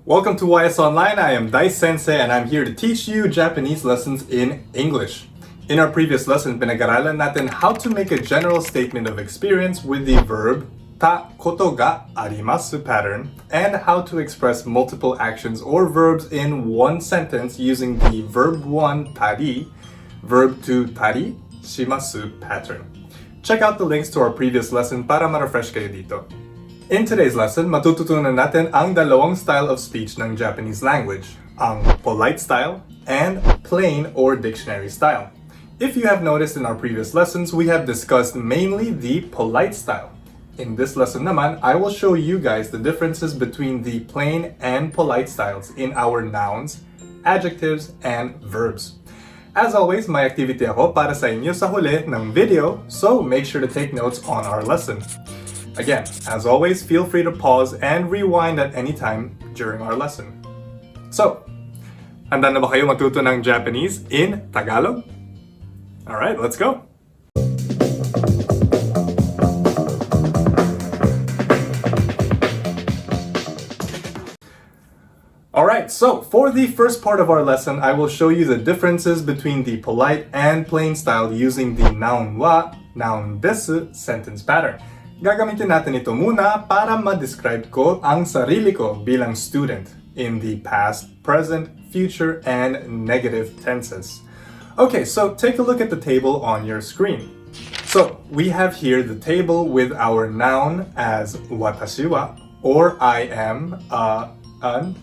Welcome to YS Online. I am Dai Sensei and I'm here to teach you Japanese lessons in English. In our previous lesson, pinag-aralan natin how to make a general statement of experience with the verb ta koto ga arimasu pattern and how to express multiple actions or verbs in one sentence using the verb 1 tari, verb 2 tari, shimasu pattern. Check out the links to our previous lesson para ma-refresh kayo dito. In today's lesson, matututunan natin ang dalawang style of speech ng Japanese language, ang polite style and plain or dictionary style. If you have noticed in our previous lessons, we have discussed mainly the polite style. In this lesson naman, I will show you guys the differences between the plain and polite styles in our nouns, adjectives, and verbs. As always, may activity ako para sa inyo sa huli ng video, so make sure to take notes on our lesson. Again, as always, feel free to pause and rewind at any time during our lesson. So, handa na ba kayo matuto ng Japanese in Tagalog? Alright, let's go! Alright, so for the first part of our lesson, I will show you the differences between the polite and plain style using the noun wa, noun desu sentence pattern. Gagamitin natin ito muna para ma-describe ko ang sarili ko bilang student in the past, present, future, and negative tenses. Okay, so take a look at the table on your screen. So, we have here the table with our noun as watashi wa, or I am, an,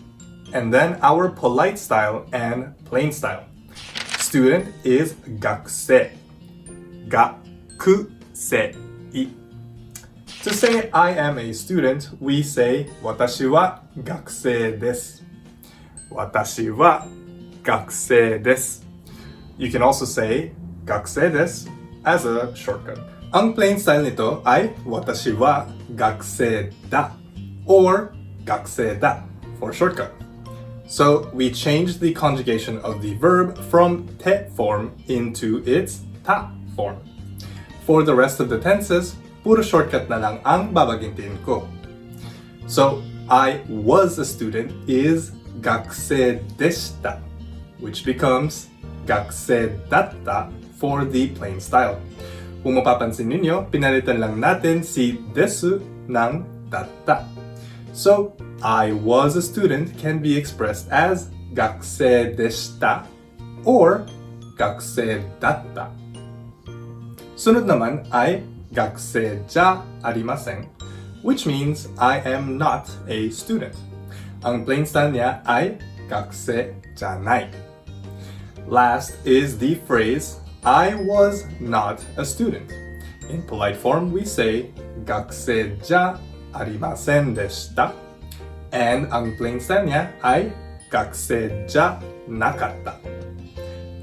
and then our polite style and plain style. Student is gakusei, gakusei. To say I am a student, we say watashi wa gakusei desu. Watashi wa gakusei desu. You can also say gakusei desu as a shortcut. Ang plain style nito ay watashi wa gakusei da or gakusei da for shortcut. So we change the conjugation of the verb from te form into its ta form. For the rest of the tenses, puro shortcut na lang ang babagintin ko. So, I was a student is gakusei deshita, which becomes gakusei datta for the plain style. Kung mapapansin ninyo, pinalitan lang natin si desu ng datta. So, I was a student can be expressed as gakusei deshita or gakusei datta. Sunod naman ay gakusei ja arimasen, which means I am not a student. Ang plain style niya ay gakusei janai. Last is the phrase I was not a student. In polite form, we say gakusei ja arimasen deshita, and ang plain style niya ay gakusei ja nakatta.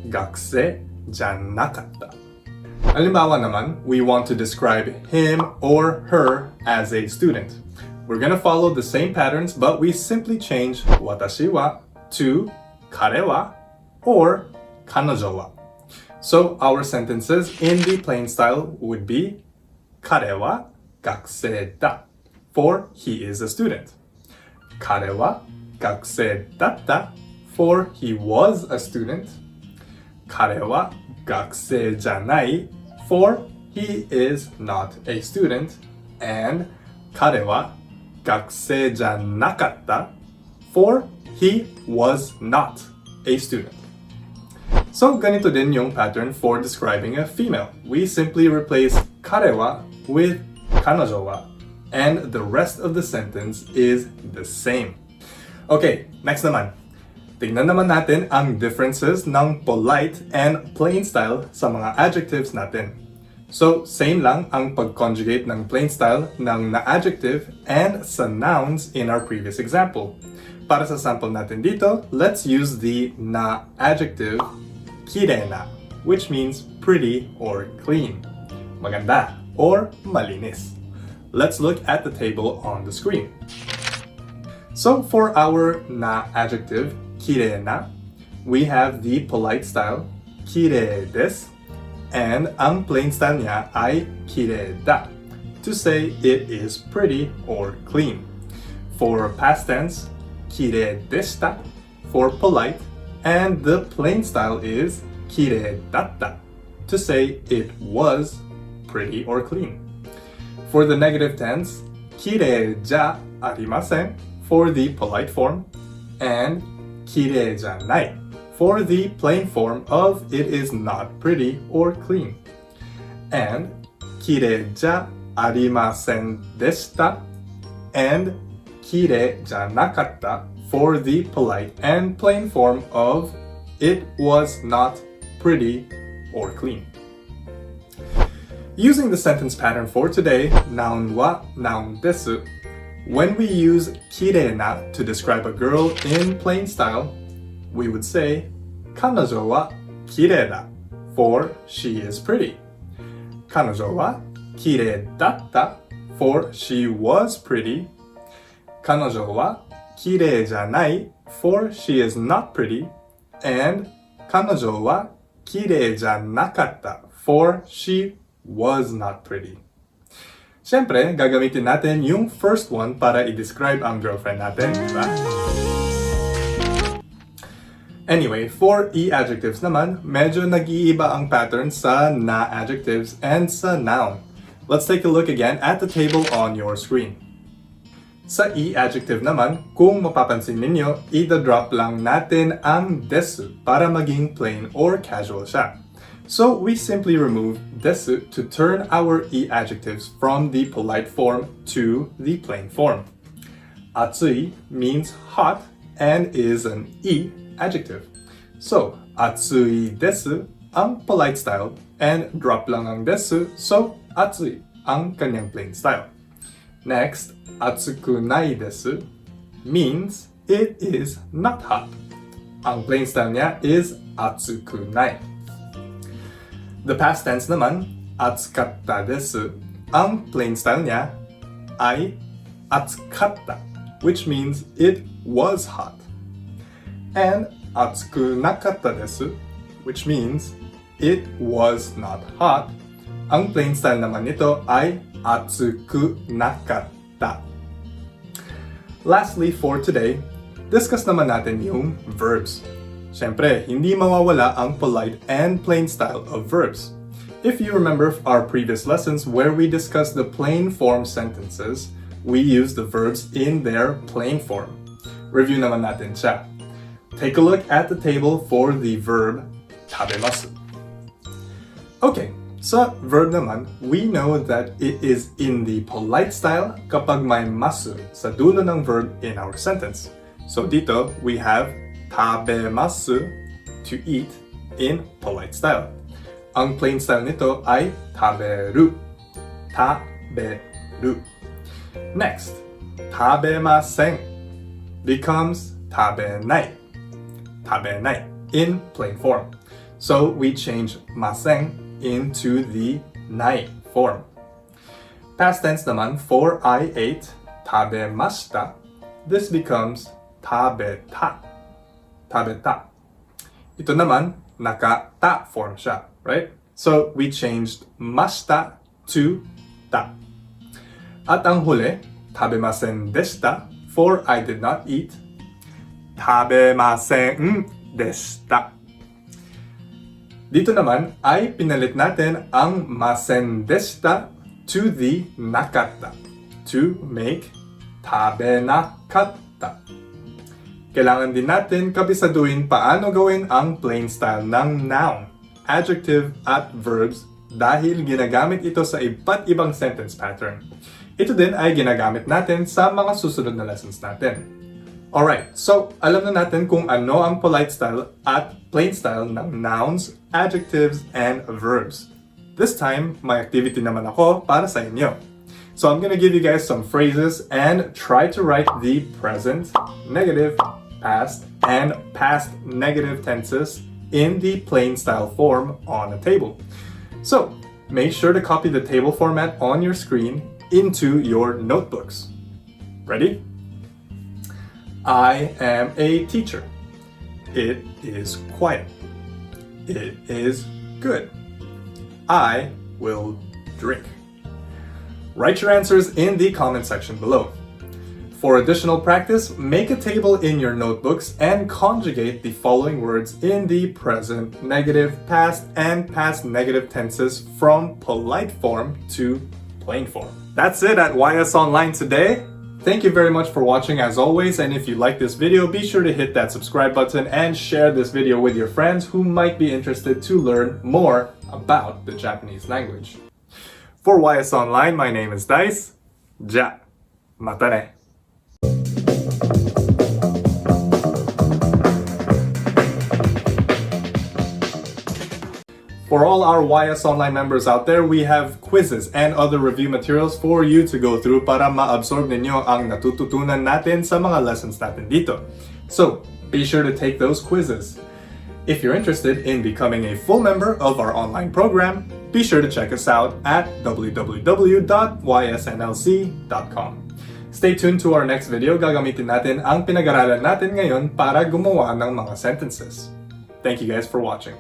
Gakusei ja nakatta. Halimbawa naman, we want to describe him or her as a student. We're gonna follow the same patterns, but we simply change watashi wa to kare wa or kanojo wa. So our sentences in the plain style would be kare wa gakusei da, for he is a student. Kare wa gakusei datta, for he was a student. Kare wa gakusei janai, for he is not a student, and kare wa gakusei janakatta, for he was not a student. So ganito din yung pattern for describing a female. We simply replace kare wa with kanojo wa, and the rest of the sentence is the same. Okay, next naman. Tingnan naman natin ang differences ng polite and plain style sa mga adjectives natin. So, same lang ang pag-conjugate ng plain style ng na-adjective and sa nouns in our previous example. Para sa sample natin dito, let's use the na-adjective kirena, which means pretty or clean, maganda or malinis. Let's look at the table on the screen. So, for our na-adjective kirena, we have the polite style, kirei desu, and ang plain style niya ay kirei da, to say it is pretty or clean. For past tense, kirei deshita for polite, and the plain style is kirei datta to say it was pretty or clean. For the negative tense, kirei ja arimasen for the polite form, and kirei janai for the plain form of it is not pretty or clean. And kirei ja arimasen deshita and kirei janakatta for the polite and plain form of it was not pretty or clean. Using the sentence pattern for today, noun wa noun desu. When we use kirei na to describe a girl in plain style, we would say kanojo wa kirei da for she is pretty. Kanojo wa kirei datta for she was pretty. Kanojo wa kirei janai for she is not pretty. And kanojo wa kirei janakatta for she was not pretty. Siyempre, gagamitin natin yung first one para i-describe ang girlfriend natin, diba? Anyway, for e-adjectives naman, medyo nag-iiba ang pattern sa na-adjectives and sa noun. Let's take a look again at the table on your screen. Sa e-adjective naman, kung mapapansin ninyo, ida-drop lang natin ang desu para maging plain or casual siya. So we simply remove desu to turn our e-adjectives from the polite form to the plain form. Atsui means hot and is an e-adjective. So, atsui desu ang polite style and drop lang ang desu, so atsui ang kanyang plain style. Next, atsuku nai desu means it is not hot. Ang plain style niya is atsuku nai. The past tense naman, atsukatta desu. Ang plain style niya ay atsukatta, which means it was hot. And atsuku nakatta desu, which means it was not hot. Ang plain style naman nito ay atsuku nakatta. Lastly, for today, discuss naman natin yung verbs. Siyempre, hindi mawawala ang polite and plain style of verbs. If you remember our previous lessons where we discussed the plain form sentences, we use the verbs in their plain form. Review naman natin siya. Take a look at the table for the verb tabemasu. Okay, sa verb naman, we know that it is in the polite style kapag may masu sa dulo ng verb in our sentence. So dito, we have tabemasu, to eat, in polite style. Ang plain style nito ay taberu. Taberu. Next, tabemasen becomes tabenai. Tabenai in plain form. So we change masen into the nai form. Past tense naman, for I ate, tabemashita. This becomes tabeta. Tabeta. Ito naman, nakata form siya, right? So, we changed mashita to ta. At ang huli, tabemasen deshita, for I did not eat. Tabemasen deshita. Dito naman ay pinalit natin ang masen deshita to the nakata to make tabenakatta. Kailangan din natin kabisaduhin paano gawin ang plain style ng noun, adjective at verbs dahil ginagamit ito sa iba't ibang sentence pattern. Ito din ay ginagamit natin sa mga susunod na lessons natin. Alright, so alam na natin kung ano ang polite style at plain style ng nouns, adjectives, and verbs. This time, may activity naman ako para sa inyo. So I'm gonna give you guys some phrases and try to write the present, negative, past, and past negative tenses in the plain style form on a table. So make sure to copy the table format on your screen into your notebooks. Ready? I am a teacher. It is quiet. It is good. I will drink. Write your answers in the comment section below. For additional practice, make a table in your notebooks and conjugate the following words in the present, negative, past, and past negative tenses from polite form to plain form. That's it at YS Online today. Thank you very much for watching as always, and if you like this video, be sure to hit that subscribe button and share this video with your friends who might be interested to learn more about the Japanese language. For YS Online, my name is Dice. Ja, mata ne. For all our YS Online members out there, we have quizzes and other review materials for you to go through para ma-absorb ninyo ang natututunan natin sa mga lessons natin dito. So, be sure to take those quizzes. If you're interested in becoming a full member of our online program, be sure to check us out at www.ysnlc.com. Stay tuned to our next video. Gagamitin natin ang pinag-aralan natin ngayon para gumawa ng mga sentences. Thank you guys for watching.